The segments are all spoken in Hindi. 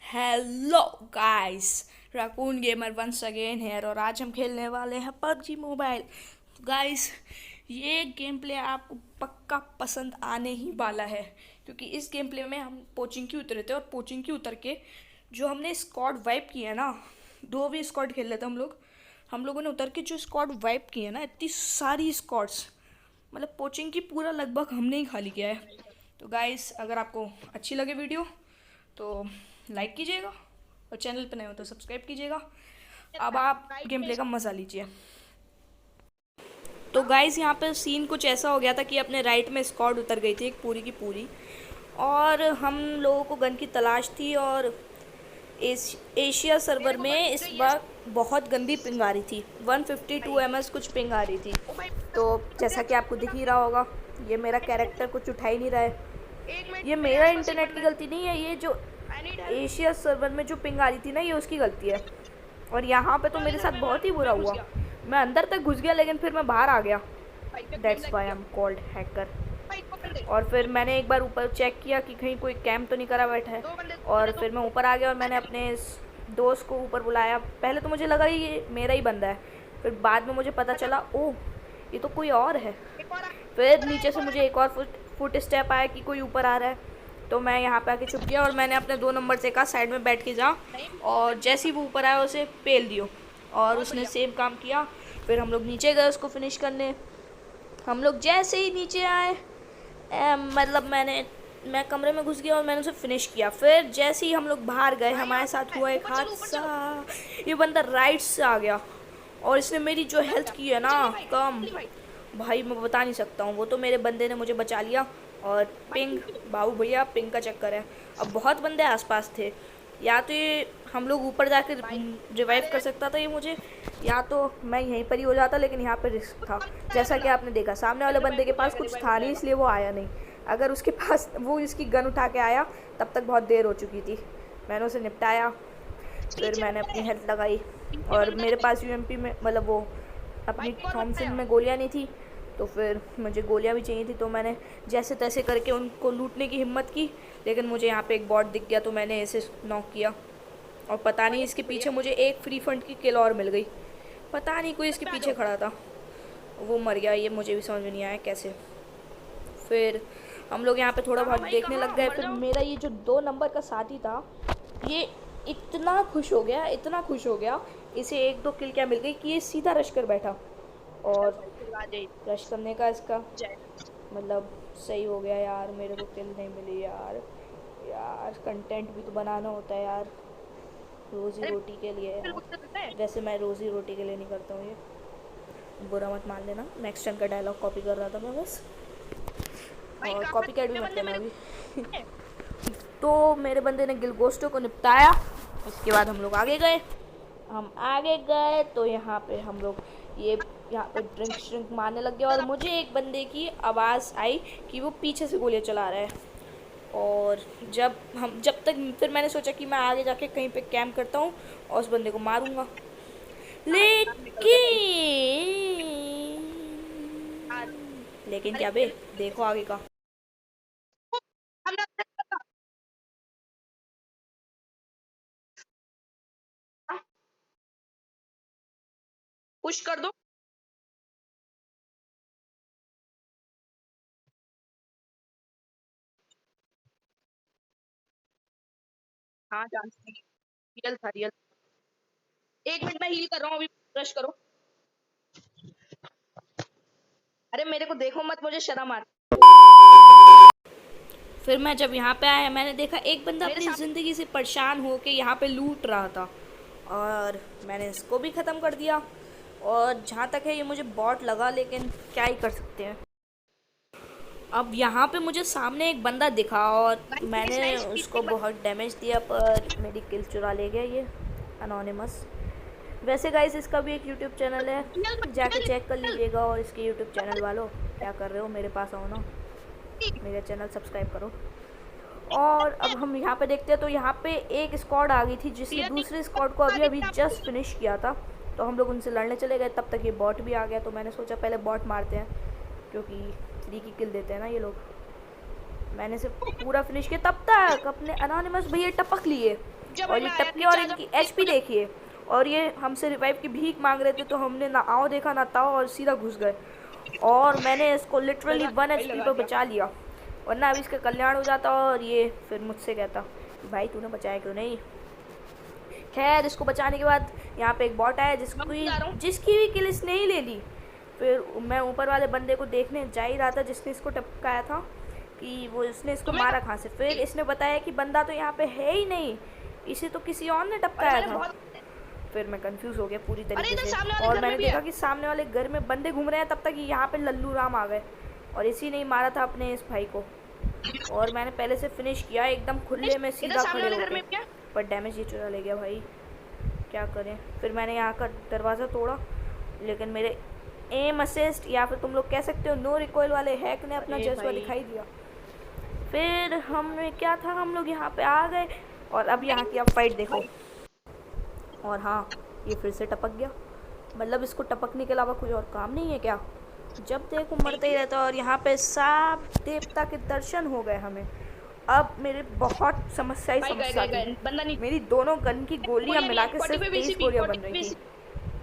Hello guys, Raccoon Gamer once again है और आज हम खेलने वाले हैं पबजी मोबाइल। गाइस, ये गेम प्ले आपको पक्का पसंद आने ही वाला है क्योंकि इस गेम प्ले में हम पोचिंग की उतरे थे और पोचिंग की उतर के जो हमने स्क्वाड वाइप किया ना, दो भी स्क्वाड खेल रहे थे हम लोगों ने उतर के जो स्क्वाड वाइप किए ना, इतनी सारी स्क्वाड्स, मतलब पोचिंग की पूरा लगभग हमने ही खाली किया है। तो गाइस, अगर आपको अच्छी लगे वीडियो तो लाइक कीजिएगा और चैनल पर नए हो तो सब्सक्राइब कीजिएगा। अब आप गेम प्ले का मज़ा लीजिए। तो गाइस, यहाँ पे सीन कुछ ऐसा हो गया था कि अपने राइट में स्क्वाड उतर गई थी एक पूरी की पूरी, और हम लोगों को गन की तलाश थी। और एशिया सर्वर में इस बार बहुत गंदी पिंग आ रही थी, 152 ms कुछ पिंग आ रही थी। तो जैसा कि आपको दिख ही रहा होगा, ये मेरा कैरेक्टर कुछ उठा ही नहीं रहा है। ये मेरा इंटरनेट की गलती नहीं है, ये जो एशिया सर्वर में जो पिंग आ रही थी ना, ये उसकी गलती है। और यहाँ पे तो मेरे साथ बहुत ही बुरा हुआ, मैं अंदर तक घुस गया लेकिन फिर मैं बाहर आ गया। That's why I am called hacker. और फिर मैंने एक बार ऊपर चेक किया कि कहीं कोई कैंप तो नहीं करा बैठा है, और फिर मैं ऊपर आ गया और मैंने अपने दोस्त को ऊपर बुलाया। पहले तो मुझे लगा ये मेरा ही बंदा है, फिर बाद में मुझे पता चला ओह ये तो कोई और है। फिर नीचे से मुझे एक और फुट स्टेप आया कि कोई ऊपर आ रहा है, तो मैं यहाँ पे आके छुप गया और मैंने अपने 2 नंबर से कहा साइड में बैठ के जा, और जैसे ही वो ऊपर आया उसे पेल दियो, और उसने सेम काम किया। फिर हम लोग नीचे गए उसको फिनिश करने। हम लोग जैसे ही नीचे आए, मतलब मैं कमरे में घुस गया और मैंने उसे फिनिश किया। फिर जैसे ही हम लोग बाहर गए, हमारे साथ हुआ एक हादसा। ये बंदा राइट से आ गया और इसने मेरी जो हेल्थ की है ना कम, भाई मैं बता नहीं सकता हूँ। वो तो मेरे बंदे ने मुझे बचा लिया। और पिंग, बाबू भैया पिंग का चक्कर है। अब बहुत बंदे आसपास थे, या तो ये हम लोग ऊपर जाकर रिवाइव कर सकता था ये मुझे, या तो मैं यहीं पर ही हो जाता, लेकिन यहाँ पर रिस्क था। जैसा कि आपने देखा, सामने वाले बंदे के पास कुछ था नहीं, इसलिए वो आया नहीं। अगर उसके पास वो इसकी गन उठा के आया तब तक बहुत देर हो चुकी थी। मैंने उसे निपटाया, फिर मैंने अपनी हेल्थ लगाई, और मेरे पास यूएमपी में, मतलब वो अपनी थॉमसन में गोलियाँ नहीं थी, तो फिर मुझे गोलियाँ भी चाहिए थी। तो मैंने जैसे तैसे करके उनको लूटने की हिम्मत की, लेकिन मुझे यहाँ पे एक बॉट दिख गया तो मैंने इसे नॉक किया। और पता नहीं इसके पीछे मुझे एक फ्री फंड की किल और मिल गई। पता नहीं कोई इसके पीछे खड़ा था, वो मर गया, ये मुझे भी समझ में नहीं आया कैसे। फिर हम लोग यहाँ पे थोड़ा बहुत देखने लग गए। फिर मेरा ये जो 2 नंबर का साथी था, ये इतना खुश हो गया, इतना खुश हो गया, इसे 1-2 किल क्या मिल गई कि ये सीधा रश कर बैठा। और रश करने का इसका मतलब सही हो गया यार, मेरे को किल नहीं मिली यार। यार कंटेंट भी तो बनाना होता है यार, रोज़ी रोटी के लिए यार। वैसे मैं रोज़ी रोटी के लिए नहीं करता हूँ, ये बुरा मत मान लेना। नेक्स्ट टाइम का डायलॉग कॉपी कर रहा था मैं बस, और कॉपी कैट भी मत लेना अभी। तो मेरे बंदे ने गिलगोस्टो को निपटाया। उसके बाद हम लोग आगे गए। तो यहाँ पे हम लोग यहाँ पे ड्रिंक मारने लग गए, और मुझे एक बंदे की आवाज़ आई कि वो पीछे से गोलियाँ चला रहा है। और जब तक फिर मैंने सोचा कि मैं आगे जाके कहीं पे कैंप करता हूँ और उस बंदे को मारूंगा, लेकिन क्या बे, देखो आगे का। पुश कर दो। हाँ जानती हूँ, रियल था रियल। 1 मिनट में हील कर रहा हूँ, अभी ब्रश करो। अरे मेरे को देखो मत, मुझे शर्म आ। फिर मैं जब यहाँ पे आया, मैंने देखा एक बंदा अपनी ज़िंदगी से परेशान हो के यहाँ पे लूट रहा था, और मैंने इसको भी ख़त्म कर दिया। और जहाँ तक है ये मुझे बॉट लगा, लेकिन क्या ही कर सकते हैं। अब यहाँ पे मुझे सामने एक बंदा दिखा और मैंने उसको बहुत डैमेज दिया, पर मेरी किल चुरा ले गया ये अनोनिमस। वैसे गाइस, इसका भी एक यूट्यूब चैनल है, जाके चेक कर लीजिएगा। और इसके यूट्यूब चैनल वालों, क्या कर रहे हो, मेरे पास आओ ना, मेरा चैनल सब्सक्राइब करो। और अब हम यहाँ पे देखते हैं, तो यहाँ पे एक स्क्वाड आ गई थी जिसने दूसरे स्क्वाड को अभी अभी जस्ट फिनिश किया था। तो हम लोग उनसे लड़ने चले गए, तब तक ये बॉट भी आ गया। तो मैंने सोचा पहले बॉट मारते हैं, क्योंकि 3 की किल देते हैं ना ये लोग। मैंने से पूरा फिनिश किया, तब तक अपने अनोनिमस भैया टपक लिए। जा भाई, और ये मैं आया, टपके और नीचे आ जा, इनकी प्लीज एचपी मुझे। देखिए। और ये हमसे रिवाइव की भीख मांग रहे थे, तो हमने ना आओ देखा ना ताओ और सीधा घुस गए। और मैंने इसको लिटरली लगा 1 भाई, एचपी लगा पर दिया। बचा लिया, वरना अभी इसका कल्याण हो जाता। और ये फिर मुझसे कहता कि भाई तूने बचाया क्यों नहीं। खैर इसको बचाने के बाद यहाँ पे एक बॉट आया मैं भी जा रहा हूँ। जिसकी भी किल इसने ही ले ली। फिर मैं ऊपर वाले बंदे को देखने जा ही रहा था जिसने इसको टपकाया था, कि वो इसने इसको तुम्हें मारा कहाँ से। फिर इसने बताया कि बंदा तो यहाँ पे है ही नहीं, इसे तो किसी और ने अरे टपकाया मैंने था। बहुत, फिर मैं कंफ्यूज हो गया पूरी अरे तरीके इधर से, सामने वाले और घर में मैंने भी देखा है। कि सामने वाले घर में बंदे घूम रहे हैं। तब तक यहाँ पे लल्लू राम आ गए और इसी ने ही मारा था अपने इस भाई को। और मैंने पहले से फिनिश किया एकदम खुले में इधर सीधा सामने खड़े वाले घर होके, में भी है। पर डैमेज ये चुरा ले गया भाई, क्या करें। फिर मैंने यहाँ का दरवाज़ा तोड़ा, लेकिन मेरे एम असिस्ट या फिर तुम लोग कह सकते हो नो रिकॉइल वाले हैक ने अपना अरे जज्बा भाई, दिखाई दिया। फिर हमने क्या था, हम लोग यहाँ पे आ गए और अब यहाँ की आप फाइट देखो। और हाँ, ये फिर से टपक गया, मतलब इसको टपकने के अलावा कोई और काम नहीं है क्या, जब देखो मरते ही रहता है। और यहाँ पे सांप देवता के दर्शन हो गए हमें। अब मेरे बहुत भाई गए समस्या गए गए, थी, बंदा नहीं। मेरी दोनों गन की गोलियां गोलियां नहीं मिला है, के 40 सिर्फ पे 23 बीसीपी, गोलियां बन 40 रही पे थी। बीसीपी।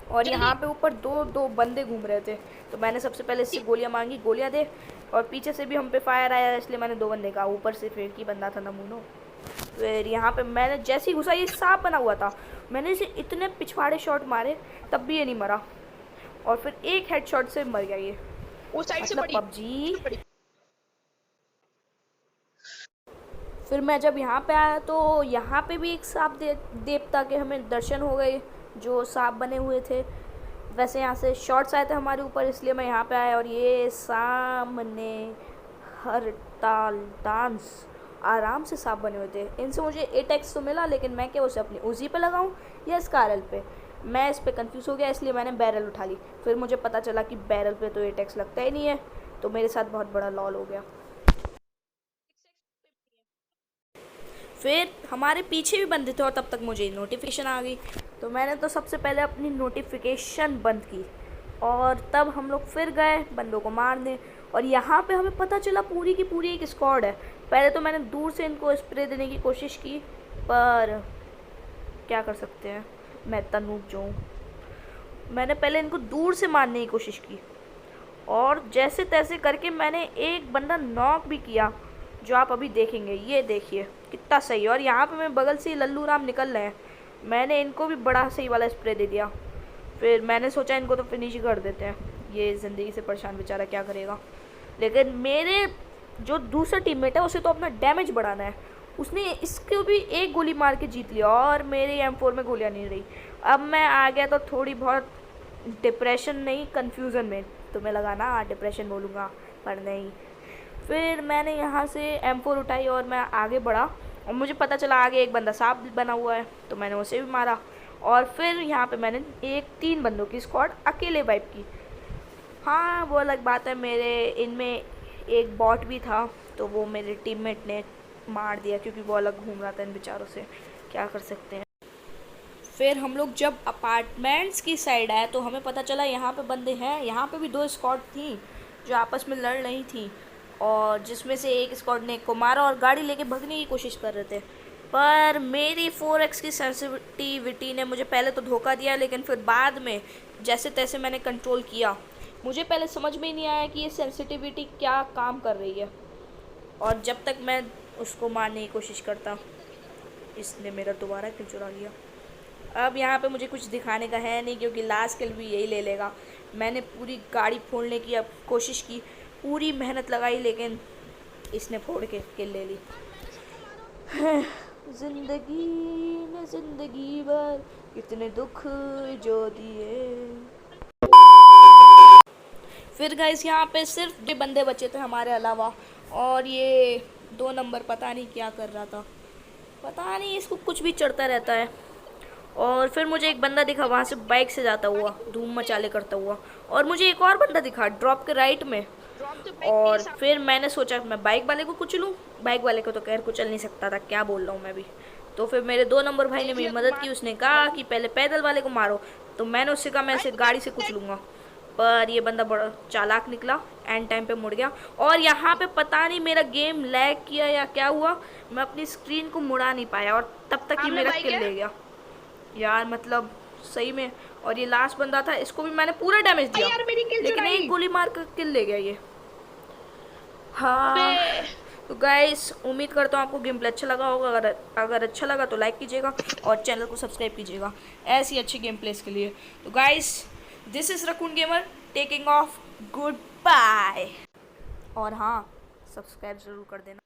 और जल्दी। यहाँ पे ऊपर दो दो बंदे घूम रहे थे, तो मैंने सबसे पहले इससे गोलियां मांगी, गोलियां दे। और पीछे से भी हम पे फायर आया, इसलिए मैंने 2 बंदे का, ऊपर से फिर की बंदा था नमूनो। फिर यहाँ पे मैंने जैसे ही घुसा, ये सांप बना हुआ था, मैंने इसे इतने पिछवाड़े शॉट मारे तब भी ये नहीं मरा, और फिर एक हेडशॉट से मर गया ये। उस साइड से मतलब पड़ी, पबजी। पड़ी। फिर मैं जब यहाँ पे आया तो यहाँ पे भी एक सांप देवता के हमें दर्शन हो गए, जो सांप बने हुए थे। वैसे यहाँ से शॉट्स आए थे हमारे ऊपर, इसलिए मैं यहाँ पे आया। और ये सामने हड़ताल डांस आराम से सांप बने हुए थे। इनसे मुझे 8x तो मिला, लेकिन मैं क्या उसे अपनी उजी पे लगाऊं या स्कारल पे, मैं इस पे कंफ्यूज हो गया, इसलिए मैंने बैरल उठा ली। फिर मुझे पता चला कि बैरल पे तो 8x लगता ही नहीं है, तो मेरे साथ बहुत बड़ा लॉल हो गया। फिर हमारे पीछे भी बंदे थे और तब तक मुझे नोटिफिकेशन आ गई, तो मैंने तो सबसे पहले अपनी नोटिफिकेशन बंद की। और तब हम लोग फिर गए बंदों को मारने, और यहाँ पे हमें पता चला पूरी की पूरी एक स्क्वाड है। पहले तो मैंने दूर से इनको स्प्रे देने की कोशिश की, पर क्या कर सकते हैं, मैं इतना नूब जो हूँ। मैंने पहले इनको दूर से मारने की कोशिश की, और जैसे तैसे करके मैंने एक बंदा नॉक भी किया, जो आप अभी देखेंगे। ये देखिए कितना सही है। और यहाँ पे मैं बगल से लल्लू राम निकल रहे हैं, मैंने इनको भी बड़ा सही वाला स्प्रे दे दिया। फिर मैंने सोचा इनको तो फिनिश ही कर देते हैं, ये ज़िंदगी से परेशान बेचारा क्या करेगा। लेकिन मेरे जो दूसरा टीममेट है उसे तो अपना डैमेज बढ़ाना है, उसने इसको भी एक गोली मार के जीत लिया, और मेरी M4 में गोलियाँ नहीं रही। अब मैं आ गया तो थोड़ी बहुत डिप्रेशन नहीं, कन्फ्यूज़न में। तुम्हें लगा ना डिप्रेशन बोलूँगा, पर नहीं। फिर मैंने यहाँ से M4 उठाई और मैं आगे बढ़ा, और मुझे पता चला आगे एक बंदा सांप बना हुआ है, तो मैंने उसे भी मारा। और फिर यहाँ पे मैंने 3 बंदों की स्क्वाड अकेले वाइप की। हाँ वो अलग बात है, मेरे इनमें एक बॉट भी था, तो वो मेरे टीममेट ने मार दिया, क्योंकि वो अलग घूम रहा था इन बेचारों से, क्या कर सकते हैं। फिर हम लोग जब अपार्टमेंट्स की साइड आए तो हमें पता चला यहाँ पे बंदे हैं। यहाँ पे भी 2 स्क्वाड थी जो आपस में लड़ रही थी, और जिसमें से एक स्क्वाड ने एक को मारा और गाड़ी लेके भागने की कोशिश कर रहे थे। पर मेरी 4x की सेंसिटिविटी ने मुझे पहले तो धोखा दिया, लेकिन फिर बाद में जैसे तैसे मैंने कंट्रोल किया। मुझे पहले समझ में ही नहीं आया कि ये सेंसिटिविटी क्या काम कर रही है, और जब तक मैं उसको मारने की कोशिश करता, इसने मेरा दोबारा किल चुरा लिया। अब यहाँ पे मुझे कुछ दिखाने का है नहीं, क्योंकि लास्ट किल भी यही ले लेगा। मैंने पूरी गाड़ी फोड़ने की अब कोशिश की, पूरी मेहनत लगाई, लेकिन इसने फोड़ के किल ले ली। जिंदगी ने जिंदगी भर कितने दुख जो दिए। फिर गाइस यहाँ पे सिर्फ 2 बंदे बचे थे हमारे अलावा, और ये 2 नंबर पता नहीं क्या कर रहा था, पता नहीं इसको कुछ भी चढ़ता रहता है। और फिर मुझे एक बंदा दिखा वहाँ से बाइक से जाता हुआ, धूम मचाले करता हुआ, और मुझे एक और बंदा दिखा ड्रॉप के राइट में। और फिर मैंने सोचा मैं बाइक वाले को कुचलूँ, बाइक वाले को तो खैर कुचल नहीं सकता था, क्या बोल रहा हूँ मैं भी। तो फिर मेरे 2 नंबर भाई ने मेरी मदद की, उसने कहा कि पहले पैदल वाले को मारो, तो मैंने उससे कहा मैं इसे गाड़ी से कुचलूँगा। पर ये बंदा बड़ा चालाक निकला, एंड टाइम पे मुड़ गया। और यहाँ पे पता नहीं मेरा गेम लैग किया या क्या हुआ, मैं अपनी स्क्रीन को मुड़ा नहीं पाया और तब तक ही आपने मेरा बाइक किल है? ले गया यार, मतलब सही में। और ये लास्ट बंदा था, इसको भी मैंने पूरा डैमेज दिया, यार मेरी किल लेकिन चुराई। एक गोली मार कर किल ले गया ये। हाँ अबे तो गाइस, उम्मीद करता हूँ आपको गेम प्ले अच्छा लगा होगा। अगर अच्छा लगा तो लाइक कीजिएगा और चैनल को सब्सक्राइब कीजिएगा ऐसी अच्छी गेम प्लेस के लिए। तो guys, this is Raccoon Gamer taking off, good bye. और हाँ, सब्सक्राइब ज़रूर कर देना।